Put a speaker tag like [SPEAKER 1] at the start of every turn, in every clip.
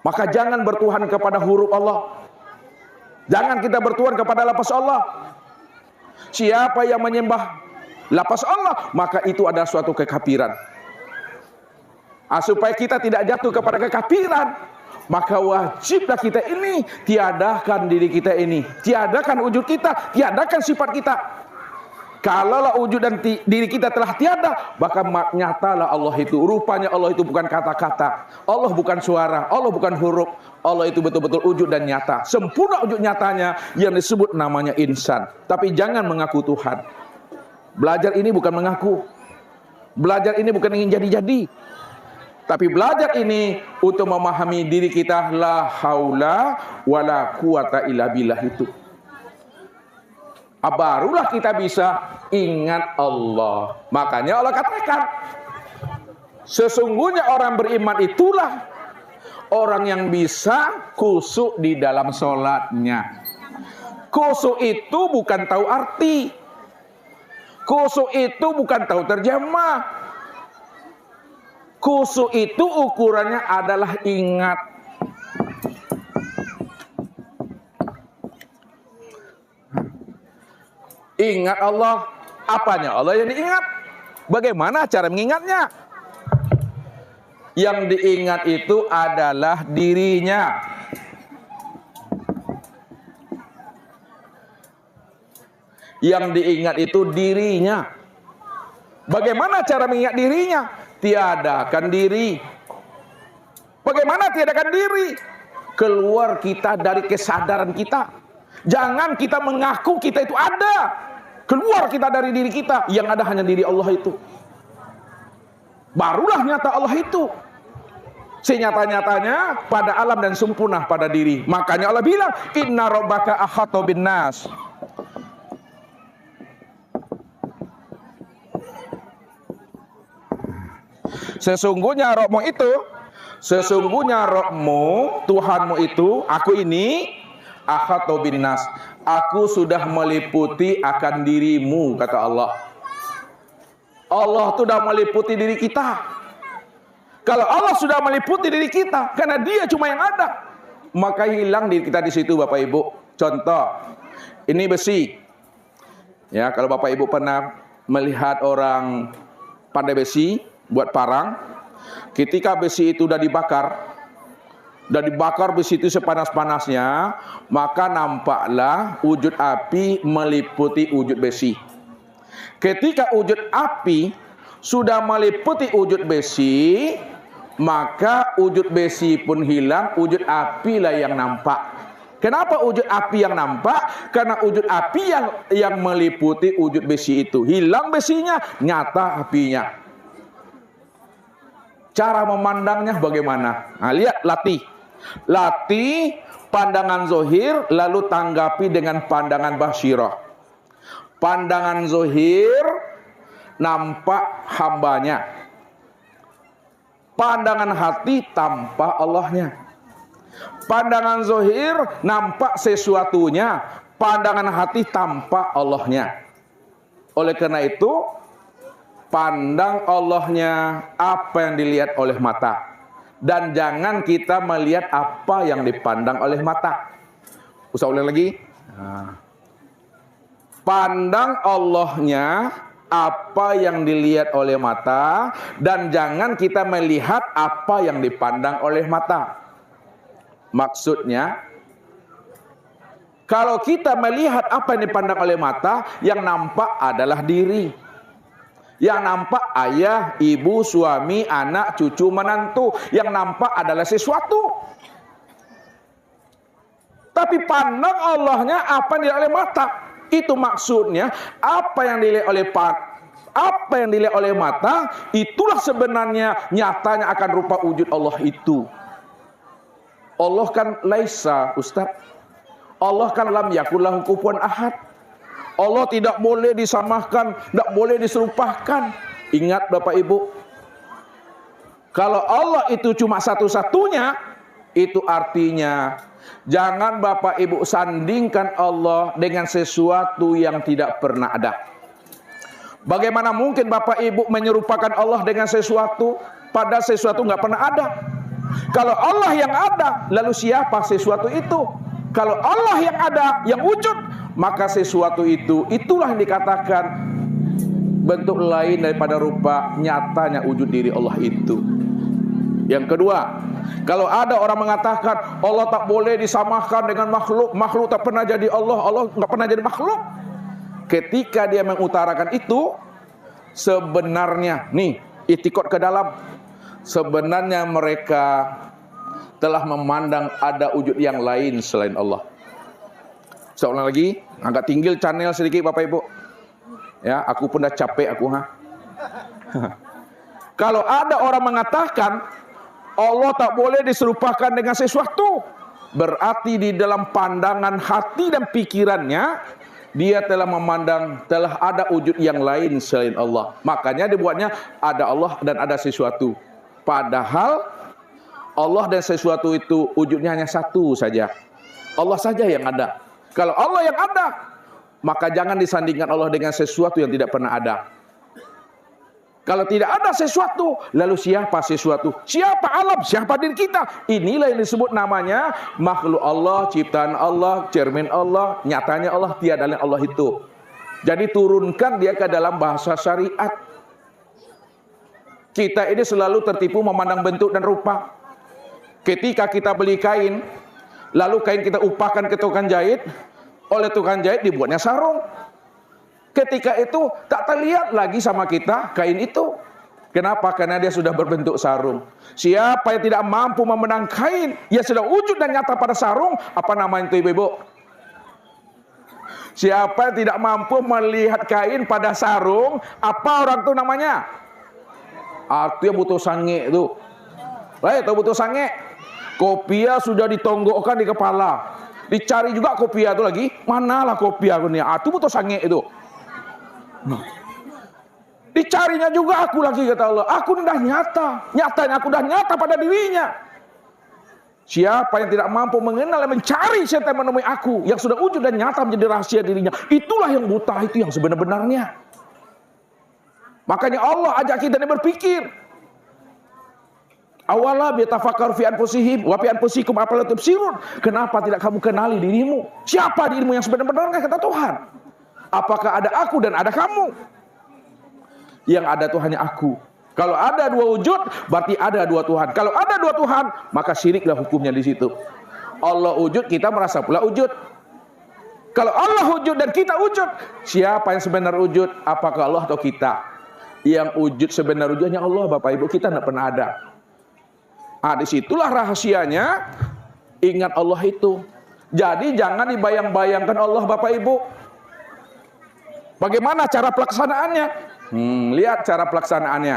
[SPEAKER 1] Maka jangan bertuhan kepada huruf Allah. Jangan kita bertuhan kepada lafaz Allah. Siapa yang menyembah lafaz Allah, maka itu adalah suatu kekafiran. Supaya kita tidak jatuh kepada kekafiran, maka wajiblah kita ini tiadakan diri kita ini, tiadakan wujud kita, tiadakan sifat kita. Kalaulah wujud dan diri kita telah tiada, maka nyatalah Allah itu. Rupanya Allah itu bukan kata-kata, Allah bukan suara, Allah bukan huruf. Allah itu betul-betul wujud dan nyata. Sempurna wujud nyatanya yang disebut namanya insan. Tapi jangan mengaku Tuhan. Belajar ini bukan mengaku. Belajar ini bukan ingin jadi-jadi. Tapi belajar ini untuk memahami diri kita, la haula wala quwata illa billah itu. Barulah kita bisa ingat Allah. Makanya Allah katakan, sesungguhnya orang beriman itulah orang yang bisa khusyuk di dalam sholatnya. Khusyuk itu bukan tahu arti. Khusyuk itu bukan tahu terjemah. Khusyuk itu ukurannya adalah ingat. Ingat Allah. Apanya Allah yang diingat? Bagaimana cara mengingatnya? Yang diingat itu adalah dirinya. Yang diingat itu dirinya. Bagaimana cara mengingat dirinya? Tiadakan diri. Bagaimana tiadakan diri? Keluar kita dari kesadaran kita. Jangan kita mengaku kita itu ada. Keluar kita dari diri kita. Yang ada hanya diri Allah itu. Barulah nyata Allah itu. Senyata-nyatanya pada alam dan sempurna pada diri. Makanya Allah bilang, inna rabbaka ahata bin nas. Sesungguhnya Rabbmu itu, sesungguhnya Rabbmu, Tuhanmu itu, aku ini ahata bin nas. Aku sudah meliputi akan dirimu, kata Allah. Allah sudah meliputi diri kita. Kalau Allah sudah meliputi diri kita, karena Dia cuma yang ada, maka hilang diri kita di situ, Bapak Ibu. Contoh, ini besi. Ya, kalau Bapak Ibu pernah melihat orang pandai besi buat parang, ketika besi itu sudah dibakar, besi itu sepanas-panasnya, maka nampaklah wujud api meliputi wujud besi. Ketika wujud api sudah meliputi wujud besi, maka wujud besi pun hilang, wujud api lah yang nampak. Kenapa wujud api yang nampak? Karena wujud api yang meliputi wujud besi itu. Hilang besinya, nyata apinya. Cara memandangnya bagaimana? Nah, lihat, latih pandangan zohir, lalu tanggapi dengan pandangan basyirah. Pandangan zohir nampak hambanya. Pandangan hati tampak Allahnya. Pandangan zohir nampak sesuatunya. Pandangan hati tampak Allahnya. Oleh karena itu, pandang Allahnya apa yang dilihat oleh mata. Dan jangan kita melihat apa yang dipandang oleh mata. Usah ulang lagi. Pandang Allahnya apa yang dilihat oleh mata. Dan jangan kita melihat apa yang dipandang oleh mata. Maksudnya, kalau kita melihat apa yang dipandang oleh mata, yang nampak adalah diri. Yang nampak ayah, ibu, suami, anak, cucu, menantu. Yang nampak adalah sesuatu. Tapi pandang Allahnya apa yang dilihat oleh mata. Itu maksudnya apa yang dilihat oleh mata, itulah sebenarnya nyatanya akan rupa wujud Allah itu. Allah kan laisa, Ustaz. Allah kan lam yakul lahu kufuwan ahad. Allah tidak boleh disamakan, tidak boleh diserupahkan. Ingat Bapak Ibu, kalau Allah itu cuma satu-satunya, itu artinya jangan Bapak Ibu sandingkan Allah dengan sesuatu yang tidak pernah ada. Bagaimana mungkin Bapak Ibu menyerupakan Allah dengan sesuatu, padahal sesuatu nggak pernah ada? Kalau Allah yang ada, lalu siapa sesuatu itu? Kalau Allah yang ada, yang wujud, maka sesuatu itu, itulah yang dikatakan bentuk lain daripada rupa nyatanya wujud diri Allah itu. Yang kedua, kalau ada orang mengatakan Allah tak boleh disamakan dengan makhluk, makhluk tak pernah jadi Allah, Allah tak pernah jadi makhluk. Ketika dia mengutarakan itu, sebenarnya nih itikad ke dalam, sebenarnya mereka telah memandang ada wujud yang lain selain Allah. Seorang lagi, agak tinggal channel sedikit Bapak Ibu. Ya, aku pun dah capek aku Kalau ada orang mengatakan Allah tak boleh diserupakan dengan sesuatu, berarti di dalam pandangan hati dan pikirannya dia telah memandang telah ada wujud yang lain selain Allah. Makanya dibuatnya ada Allah dan ada sesuatu. Padahal Allah dan sesuatu itu wujudnya hanya satu saja. Allah saja yang ada. Kalau Allah yang ada, maka jangan disandingkan Allah dengan sesuatu yang tidak pernah ada. Kalau tidak ada sesuatu, lalu siapa sesuatu? Siapa alam? Siapa diri kita? Inilah yang disebut namanya makhluk Allah, ciptaan Allah, cermin Allah, nyatanya Allah, tiada lain Allah itu. Jadi turunkan dia ke dalam bahasa syariat. Kita ini selalu tertipu memandang bentuk dan rupa. Ketika kita beli kain, lalu kain kita upahkan ke tukang jahit, oleh tukang jahit dibuatnya sarung. Ketika itu tak terlihat lagi sama kita kain itu. Kenapa? Karena dia sudah berbentuk sarung. Siapa yang tidak mampu memandang kain yang sudah wujud dan nyata pada sarung, apa namanya itu ibu-ibu? Siapa yang tidak mampu melihat kain pada sarung, apa orang itu namanya? Itu yang butuh sange itu. Itu butuh sange. Kopia sudah ditonggokkan di kepala. Dicari juga kopia itu lagi. Manalah kopia aku nih? Itu butuh sange itu. Dicarinya juga aku lagi, kata Allah. Aku dah nyata. Nyatanya aku dah nyata pada dirinya. Siapa yang tidak mampu mengenal dan mencari serta menemui aku yang sudah wujud dan nyata menjadi rahasia dirinya, itulah yang buta, itu yang sebenar-benarnya. Makanya Allah ajak kita ini berpikir. Awala bitafakkaru fi anfusihim wa fi anfusikum afala tubsirun. Kenapa tidak kamu kenali dirimu? Siapa dirimu yang sebenar-benarnya, kata Tuhan? Apakah ada aku dan ada kamu? Yang ada itu hanya aku. Kalau ada dua wujud, berarti ada dua Tuhan. Kalau ada dua Tuhan, maka syiriklah hukumnya di situ. Allah wujud, kita merasa pula wujud. Kalau Allah wujud dan kita wujud, siapa yang sebenar wujud? Apakah Allah atau kita? Yang wujud sebenar wujudnya Allah, Bapak Ibu, kita tidak pernah ada. Disitulah rahasianya. Ingat Allah itu. Jadi jangan dibayang-bayangkan Allah, Bapak Ibu. Bagaimana cara pelaksanaannya? Lihat cara pelaksanaannya.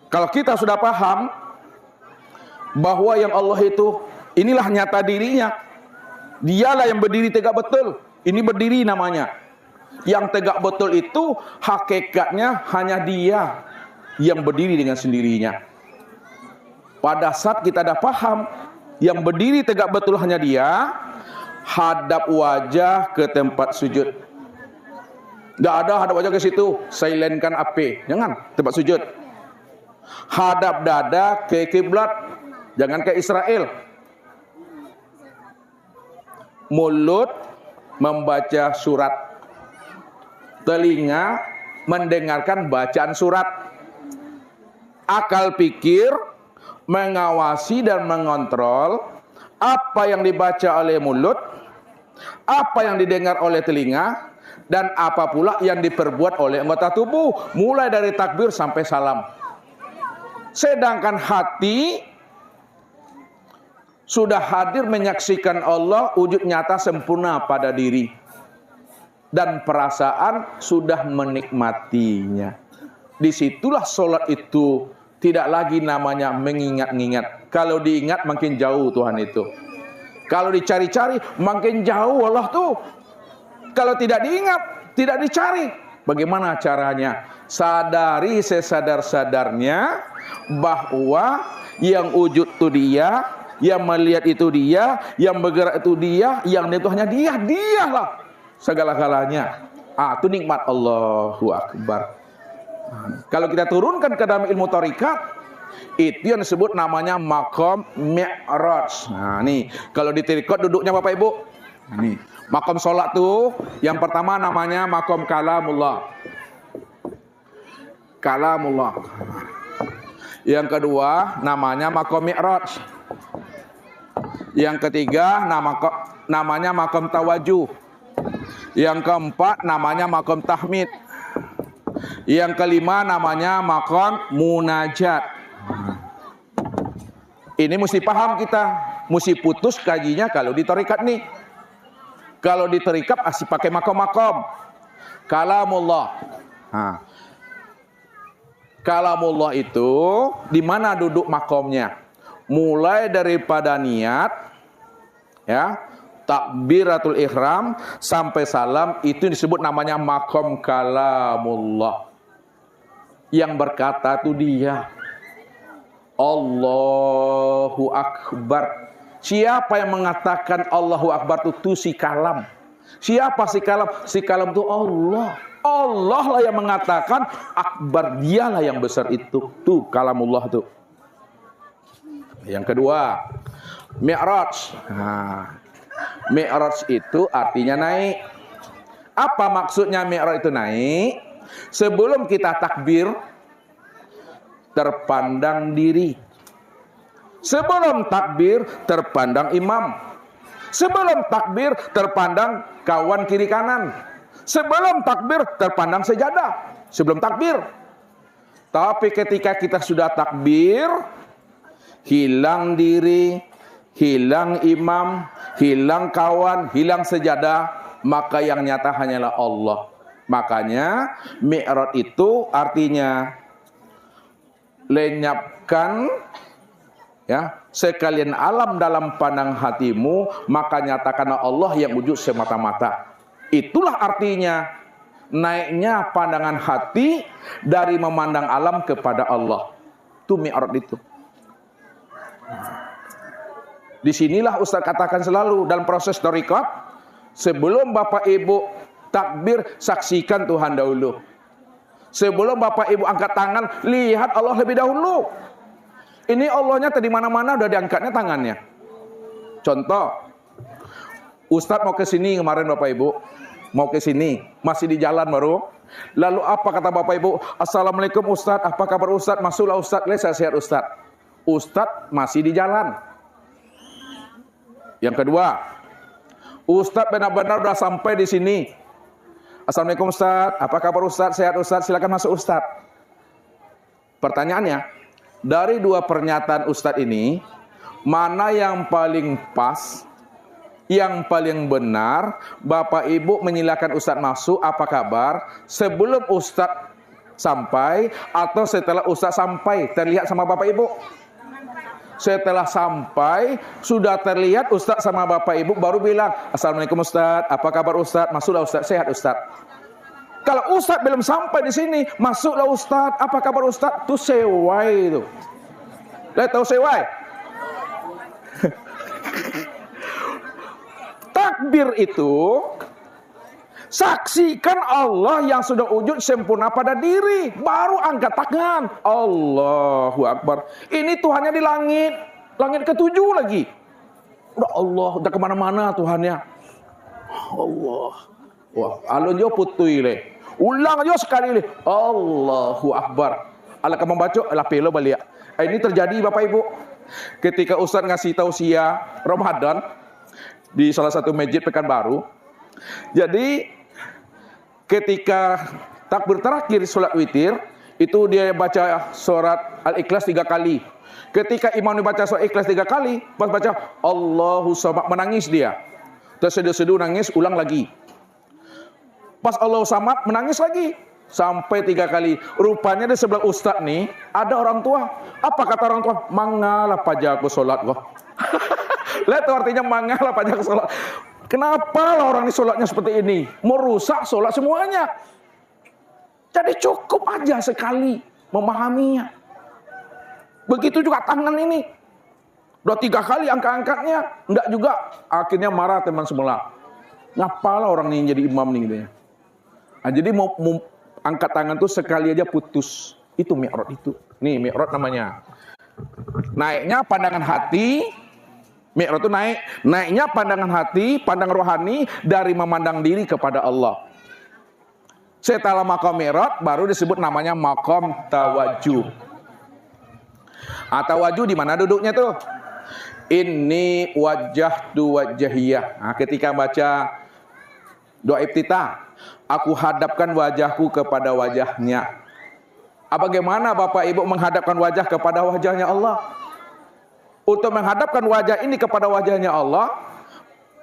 [SPEAKER 1] Kalau kita sudah paham bahwa yang Allah itu inilah nyata dirinya, dialah yang berdiri tegak betul. Ini berdiri namanya. Yang tegak betul itu hakikatnya hanya dia yang berdiri dengan sendirinya. Pada saat kita dah paham yang berdiri tegak betul hanya dia, hadap wajah ke tempat sujud. Tidak ada hadap wajah ke situ, silentkan HP. Jangan, tempat sujud. Hadap dada ke kiblat, jangan ke Israel. Mulut membaca surat. Telinga mendengarkan bacaan surat. Akal pikir mengawasi dan mengontrol apa yang dibaca oleh mulut, apa yang didengar oleh telinga, dan apa pula yang diperbuat oleh anggota tubuh, mulai dari takbir sampai salam. Sedangkan hati sudah hadir menyaksikan Allah wujud nyata sempurna pada diri, dan perasaan sudah menikmatinya. Disitulah sholat itu tidak lagi namanya mengingat-ingat. Kalau diingat makin jauh Tuhan itu. Kalau dicari-cari makin jauh Allah tuh. Kalau tidak diingat, tidak dicari, bagaimana caranya? Sadari sesadar-sadarnya bahwa yang wujud itu dia, yang melihat itu dia, yang bergerak itu dia, yang itu hanya dia, dialah segala-galanya. Itu nikmat. Allahu Akbar. Kalau kita turunkan ke dalam ilmu thariqat, Itu yang disebut namanya maqam mi'raj. Nah, nih, kalau di tarekat duduknya Bapak Ibu. Nih, maqam salat tuh yang pertama namanya maqam kalamullah. Kalamullah. Yang kedua namanya maqam mi'raj. Yang ketiga namanya maqam tawajuh. Yang keempat namanya maqam tahmid. Yang kelima namanya maqam munajat. Ini mesti paham kita, mesti putus kajinya kalau di tarekat nih. Kalau di tarekat asih pakai maqam-maqam. Kalamullah. Nah, kalamullah itu di mana duduk maqamnya? Mulai daripada niat, ya, takbiratul ihram sampai salam, itu disebut namanya maqam kalamullah. Yang berkata itu dia, Allahu Akbar. Siapa yang mengatakan Allahu Akbar itu si kalam. Siapa si kalam? Si kalam itu Allah. Allah lah yang mengatakan akbar, dialah yang besar itu. Tuh kalamullah tuh. Yang kedua, mi'raj. Nah, mi'raj itu artinya naik. Apa maksudnya mi'raj itu naik? Sebelum kita takbir, terpandang diri. Sebelum takbir, terpandang imam. Sebelum takbir, terpandang kawan kiri kanan. Sebelum takbir, terpandang sejadah. Sebelum takbir. Tapi ketika kita sudah takbir, hilang diri, hilang imam, hilang kawan, hilang sejadah, maka yang nyata hanyalah Allah. Makanya mi'raj itu artinya lenyapkan, ya, sekalian alam dalam pandang hatimu, maka nyatakanlah Allah yang wujud semata-mata. Itulah artinya naiknya pandangan hati dari memandang alam kepada Allah. Itu mi'raj itu. Disinilah Ustaz katakan selalu dalam proses tarekat, sebelum Bapak Ibu takbir, saksikan Tuhan dahulu. Sebelum Bapak Ibu angkat tangan, lihat Allah lebih dahulu. Ini Allahnya tadi mana-mana udah diangkatnya tangannya. Contoh, Ustaz mau ke sini kemarin Bapak Ibu, mau ke sini, masih di jalan baru. Lalu apa kata Bapak Ibu? Assalamualaikum Ustaz, apa kabar Ustaz? Masuklah Ustaz, sehat Ustaz. Ustaz masih di jalan. Yang kedua, Ustaz benar-benar udah sampai di sini. Assalamualaikum Ustaz, apa kabar Ustaz? Sehat Ustaz, silakan masuk Ustaz. Pertanyaannya, dari dua pernyataan Ustaz ini, mana yang paling pas, yang paling benar? Bapak Ibu menyilakan Ustaz masuk, apa kabar? Sebelum Ustaz sampai atau setelah Ustaz sampai? Terlihat sama Bapak Ibu? Setelah sampai, sudah terlihat Ustaz sama Bapak Ibu, baru bilang, Assalamualaikum Ustaz, apa kabar Ustaz? Masuklah Ustaz, sehat Ustaz. Kalau Ustaz belum sampai di sini, masuklah Ustaz, apa kabar Ustaz? Itu sewai itu. Lihat tahu sewai? Takbir itu saksikan Allah yang sudah wujud sempurna pada diri, baru angkat tangan. Allahu Akbar. Ini Tuhannya di langit, langit ketujuh lagi. Udah Allah, udah kemana-mana Tuhannya. Allah. Wah, alun jo putui le. Ulang jo sekali le. Allahu Akbar. Ala kamu baca, ala pelo balik. Ini terjadi Bapak Ibu. Ketika Ustaz ngasih tausiah Ramadan di salah satu masjid Pekanbaru. Jadi ketika takbir terakhir sholat witir, itu dia baca surat Al-Ikhlas 3 kali. Ketika imam dibaca surat Ikhlas 3 kali, pas baca Allahu Samad, menangis dia. Terseduh-seduh nangis, ulang lagi. Pas Allahu Samad, menangis lagi. Sampai 3 kali. Rupanya di sebelah Ustaz nih, ada orang tua. Apa kata orang tua? Mangalah pajaku sholat kok. Lihat artinya mangalah pajaku sholat. Kenapa lah orang ini sholatnya seperti ini? Merusak sholat semuanya. Jadi cukup aja sekali memahaminya. Begitu juga tangan ini. Udah 3 kali angkat-angkatnya. Enggak juga. Akhirnya marah teman sebelah. Ngapalah orang ini jadi imam nih gitu ya. Nah, jadi mau angkat tangan tuh sekali aja putus. Itu mi'raj itu. Nih mi'raj namanya. Naiknya pandangan hati. Mi'raj itu naiknya pandangan hati, pandangan rohani dari memandang diri kepada Allah. Setelah maqam mi'raj baru disebut namanya maqam tawajuh. Tawajuh di mana duduknya tuh? Inni wajjahtu wajhiyah. Nah, ketika baca doa iftitah, aku hadapkan wajahku kepada wajahnya. Bagaimana Bapak Ibu menghadapkan wajah kepada wajahnya Allah? Untuk menghadapkan wajah ini kepada wajahnya Allah,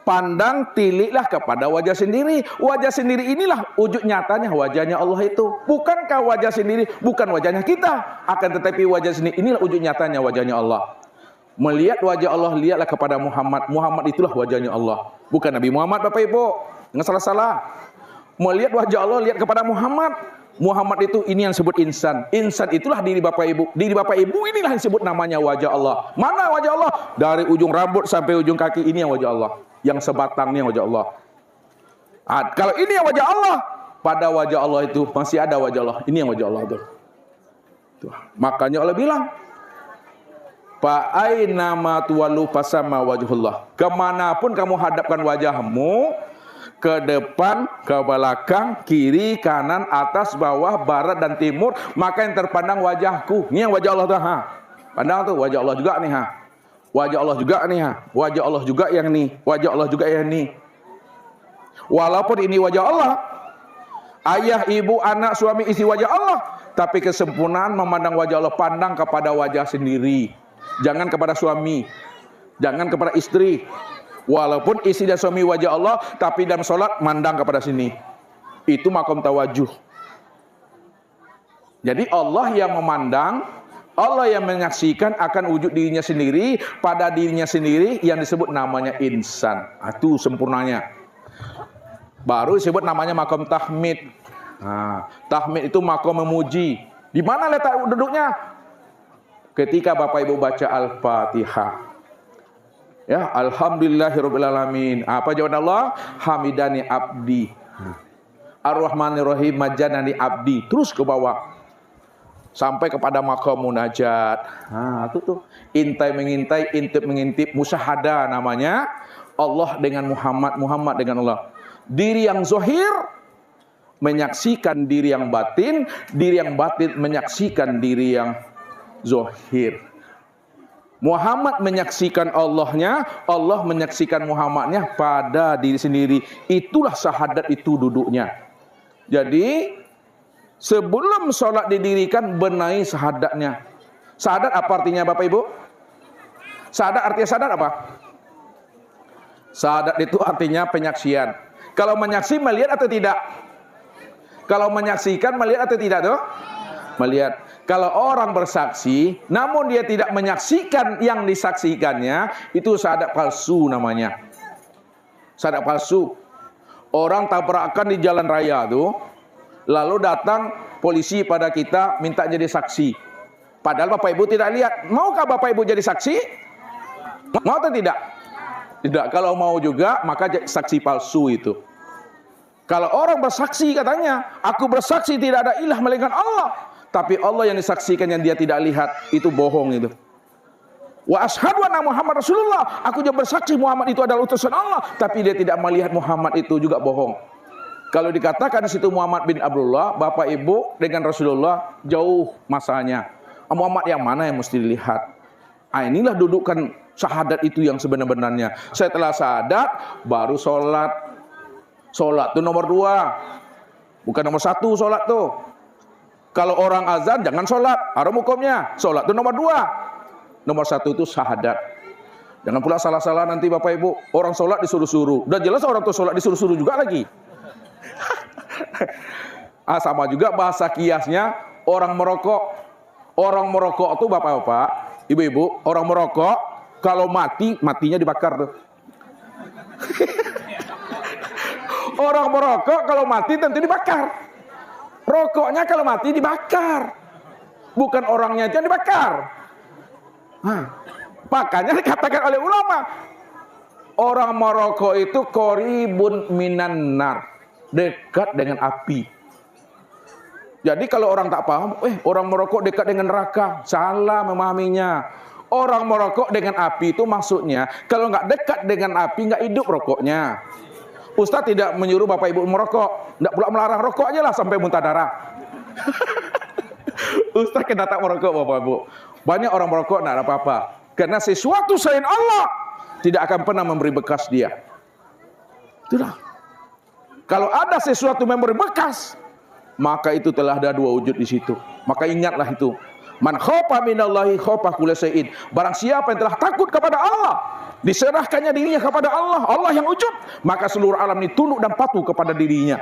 [SPEAKER 1] pandang tiliklah kepada wajah sendiri. Wajah sendiri inilah wujud nyatanya wajahnya Allah itu. Bukankah wajah sendiri bukan wajahnya kita, akan tetapi wajah sendiri inilah wujud nyatanya wajahnya Allah. Melihat wajah Allah, lihatlah kepada Muhammad. Muhammad itulah wajahnya Allah, bukan Nabi Muhammad Bapak Ibu. Jangan salah-salah. Melihat wajah Allah, lihat kepada Muhammad. Muhammad itu ini yang disebut insan. Insan itulah diri Bapak Ibu. Diri Bapak Ibu inilah yang disebut namanya wajah Allah. Mana wajah Allah? Dari ujung rambut sampai ujung kaki, ini yang wajah Allah. Yang sebatangnya wajah Allah. Kalau ini yang wajah Allah, pada wajah Allah itu masih ada wajah Allah. Ini yang wajah Allah itu. Tuh. Makanya Allah bilang, fa aina ma tuwallu fasamma wajhullah. Kemanapun kamu hadapkan wajahmu, ke depan, ke belakang, kiri, kanan, atas, bawah, barat dan timur, maka yang terpandang wajahku. Ini yang wajah Allah tuh. Pandang tuh wajah Allah juga nih. Wajah Allah juga nih. Wajah Allah juga yang nih. Wajah Allah juga yang nih. Walaupun ini wajah Allah, ayah, ibu, anak, suami, istri wajah Allah, tapi kesempurnaan memandang wajah Allah, pandang kepada wajah sendiri. Jangan kepada suami, jangan kepada istri. Walaupun istri dan suami wajah Allah, tapi dalam sholat mandang kepada sini. Itu maqam tawajuh. Jadi Allah yang memandang, Allah yang menyaksikan akan wujud dirinya sendiri, pada dirinya sendiri yang disebut namanya insan. Itu sempurnanya. Baru disebut namanya maqam tahmid. Tahmid itu maqam memuji. Di mana letak duduknya? Ketika Bapak Ibu baca Al-Fatihah. Ya, alhamdulillahirabbil alamin. Apa jawaban Allah? Hamidani abdi. Ar-Rahmanir-Rahim, majanani abdi. Terus ke bawah. Sampai kepada maqam munajat. Itu tuh. Intai mengintai, intip mengintip, musyahada namanya. Allah dengan Muhammad, Muhammad dengan Allah. Diri yang zahir menyaksikan diri yang batin, diri yang batin menyaksikan diri yang zahir. Muhammad menyaksikan Allahnya, Allah menyaksikan Muhammadnya pada diri sendiri. Itulah syahadat itu duduknya. Jadi sebelum sholat didirikan, benahi syahadatnya. Syahadat apa artinya Bapak Ibu? Syahadat artinya syahadat apa? Syahadat itu artinya penyaksian. Kalau menyaksi melihat atau tidak? Kalau menyaksikan melihat atau tidak tuh? Melihat. Kalau orang bersaksi, namun dia tidak menyaksikan yang disaksikannya, itu syahadat palsu namanya. Syahadat palsu. Orang tabrakan di jalan raya tuh, lalu datang polisi pada kita minta jadi saksi. Padahal Bapak Ibu tidak lihat. Maukah Bapak Ibu jadi saksi? Mau atau tidak? Tidak. Kalau mau juga, maka saksi palsu itu. Kalau orang bersaksi katanya, aku bersaksi tidak ada ilah melainkan Allah. Tapi Allah yang disaksikan yang dia tidak lihat, itu bohong itu. Wa asyhadu anna Muhammad Rasulullah. Aku juga bersaksi Muhammad itu adalah utusan Allah, tapi dia tidak melihat Muhammad itu juga bohong. Kalau dikatakan di situ Muhammad bin Abdullah, Bapak Ibu dengan Rasulullah jauh masanya. Muhammad yang mana yang mesti dilihat? Inilah dudukan syahadat itu yang sebenar-benarnya. Setelah syahadat baru sholat. Sholat itu nomor 2, bukan nomor 1 sholat tuh. Kalau orang azan jangan sholat, haram hukumnya. Sholat itu nomor 2. Nomor 1 itu syahadat. Jangan pula salah-salah nanti Bapak Ibu. Orang sholat disuruh-suruh. Udah jelas orang tuh sholat disuruh-suruh juga lagi. Sama juga bahasa kiasnya orang merokok. Orang merokok itu Bapak-Bapak, Ibu-Ibu, orang merokok kalau mati, matinya dibakar tuh. Orang merokok kalau mati tentu dibakar. Rokoknya kalau mati dibakar. Bukan orangnya yang dibakar. Makanya dikatakan oleh ulama, orang merokok itu qoribun minan nar, dekat dengan api. Jadi kalau orang tak paham, orang merokok dekat dengan neraka, salah memahaminya. Orang merokok dengan api itu maksudnya, kalau nggak dekat dengan api, nggak hidup rokoknya. Ustaz tidak menyuruh Bapak Ibu merokok, nggak pula melarang rokok aja lah sampai muntah darah. Ustaz kena tak merokok Bapak Ibu. Banyak orang merokok nggak ada apa-apa. Karena sesuatu selain Allah tidak akan pernah memberi bekas dia. Itulah. Kalau ada sesuatu memberi bekas, maka itu telah ada dua wujud di situ. Maka ingatlah itu. Man khofa minallahi khofa kulli syai'in. Barang siapa yang telah takut kepada Allah, diserahkannya dirinya kepada Allah, Allah yang wujud, maka seluruh alam ini tunduk dan patuh kepada dirinya.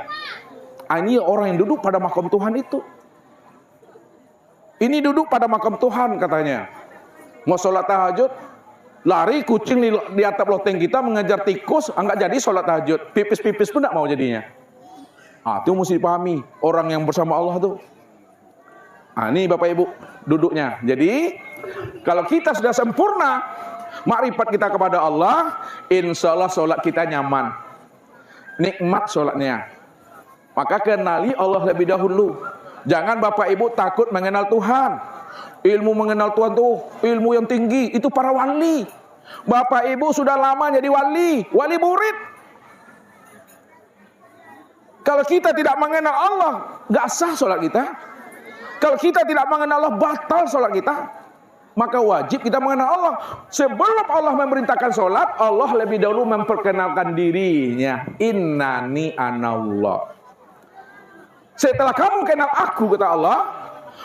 [SPEAKER 1] Ini orang yang duduk pada makam Tuhan itu. Ini duduk pada makam Tuhan katanya. Mau sholat tahajud, lari kucing di atap loteng kita mengejar tikus, enggak jadi sholat tahajud. Pipis-pipis pun enggak mau jadinya. Itu mesti dipahami orang yang bersama Allah tuh. Ini Bapak Ibu duduknya. Jadi kalau kita sudah sempurna makrifat kita kepada Allah, insya Allah sholat kita nyaman, nikmat sholatnya. Maka kenali Allah lebih dahulu. Jangan Bapak Ibu takut mengenal Tuhan. Ilmu mengenal Tuhan tuh ilmu yang tinggi, itu para wali. Bapak Ibu sudah lama jadi wali murid. Kalau kita tidak mengenal Allah, gak sah sholat kita. Kalau kita tidak mengenal Allah, batal sholat kita. Maka wajib kita mengenal Allah. Sebelum Allah memerintahkan sholat, Allah lebih dahulu memperkenalkan dirinya. Innani anallah. Setelah kamu kenal aku, kata Allah,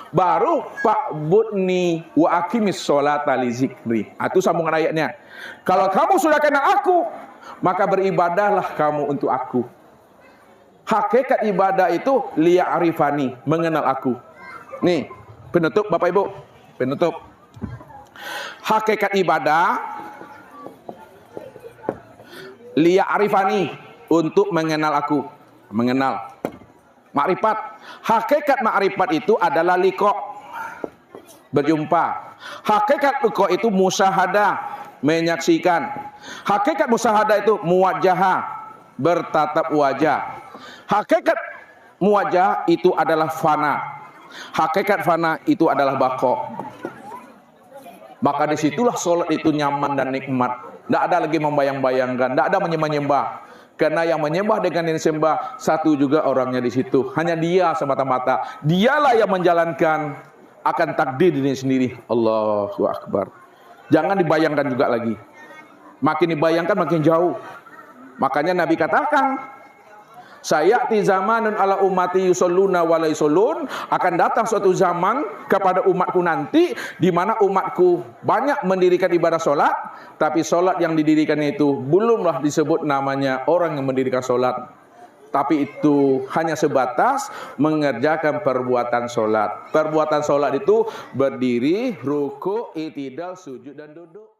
[SPEAKER 1] baru fa'budni wa aqimis sholata li zikri. Itu sambungan ayatnya. Kalau kamu sudah kenal aku, maka beribadahlah kamu untuk aku. Hakikat ibadah itu liya'rifani, mengenal aku. Nih, penutup Bapak Ibu, penutup. Hakikat ibadah liya'rifani, untuk mengenal aku, mengenal. Makrifat. Hakikat makrifat itu adalah liqa, berjumpa. Hakikat liqa itu musyahadah, menyaksikan. Hakikat musyahadah itu muwajjahah, bertatap wajah. Hakikat muwajjah itu adalah fana. Hakikat fana itu adalah baqa. Maka disitulah sholat itu nyaman dan nikmat. Tidak ada lagi membayang-bayangkan, tidak ada menyembah-nyembah. Karena yang menyembah dengan yang disembah satu juga orangnya di situ. Hanya dia semata-mata. Dialah yang menjalankan akan takdir diri sendiri. Allahu Akbar. Jangan dibayangkan juga lagi. Makin dibayangkan makin jauh. Makanya Nabi katakan, sayati zamanun ala ummati yusalluna wa la yusallun, akan datang suatu zaman kepada umatku nanti di mana umatku banyak mendirikan ibadah sholat, tapi sholat yang didirikan itu belumlah disebut namanya orang yang mendirikan sholat, tapi itu hanya sebatas mengerjakan perbuatan sholat. Perbuatan sholat itu berdiri, ruku', i'tidal, sujud dan duduk.